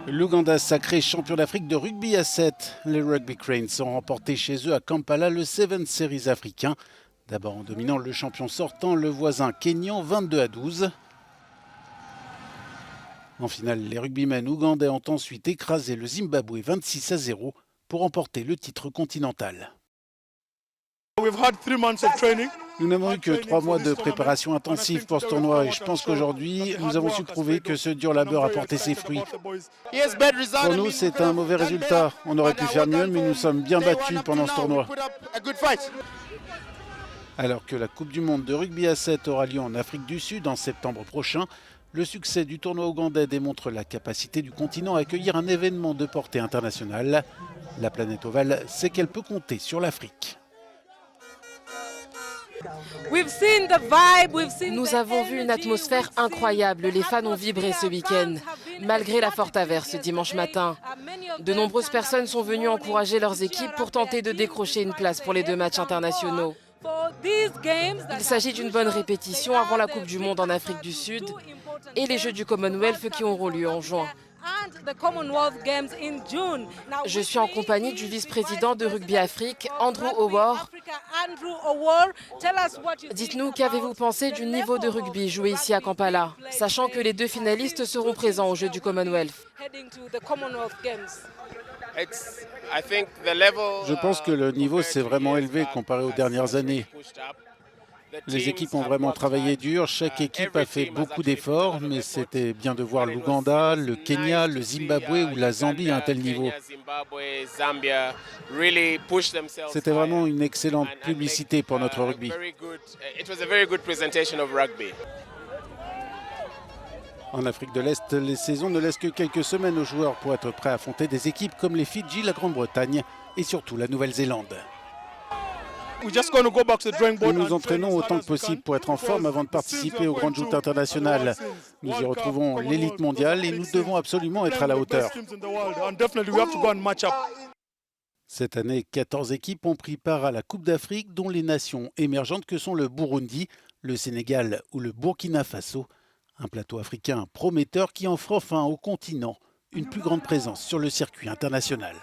L'Ouganda sacré champion d'Afrique de rugby à 7. Les Rugby Cranes ont remporté chez eux à Kampala le 7 Series africain. D'abord en dominant le champion sortant, le voisin kényan 22-12. En finale, les rugbymen ougandais ont ensuite écrasé le Zimbabwe 26-0 pour remporter le titre continental. Nous n'avons eu que 3 mois de préparation intensive pour ce tournoi et je pense qu'aujourd'hui, nous avons su prouver que ce dur labeur a porté ses fruits. Pour nous, c'est un mauvais résultat. On aurait pu faire mieux, mais nous sommes bien battus pendant ce tournoi. Alors que la Coupe du Monde de rugby à 7 aura lieu en Afrique du Sud en septembre prochain, le succès du tournoi ougandais démontre la capacité du continent à accueillir un événement de portée internationale. La planète ovale sait qu'elle peut compter sur l'Afrique. Nous avons vu une atmosphère incroyable. Les fans ont vibré ce week-end, malgré la forte averse dimanche matin. De nombreuses personnes sont venues encourager leurs équipes pour tenter de décrocher une place pour les 2 matchs internationaux. Il s'agit d'une bonne répétition avant la Coupe du Monde en Afrique du Sud et les Jeux du Commonwealth qui auront lieu en juin. Je suis en compagnie du vice-président de Rugby Afrique, Andrew Howard. Dites-nous, qu'avez-vous pensé du niveau de rugby joué ici à Kampala, sachant que les 2 finalistes seront présents aux Jeux du Commonwealth? Je pense que le niveau s'est vraiment élevé comparé aux dernières années. Les équipes ont vraiment travaillé dur, chaque équipe a fait beaucoup d'efforts, mais c'était bien de voir l'Ouganda, le Kenya, le Zimbabwe ou la Zambie à un tel niveau. C'était vraiment une excellente publicité pour notre rugby. En Afrique de l'Est, les saisons ne laissent que quelques semaines aux joueurs pour être prêts à affronter des équipes comme les Fidji, la Grande-Bretagne et surtout la Nouvelle-Zélande. Nous nous entraînons autant que possible pour être en forme avant de participer aux grandes joutes internationales. Nous y retrouvons l'élite mondiale et nous devons absolument être à la hauteur. Cette année, 14 équipes ont pris part à la Coupe d'Afrique, dont les nations émergentes que sont le Burundi, le Sénégal ou le Burkina Faso. Un plateau africain prometteur qui offre enfin au continent une plus grande présence sur le circuit international.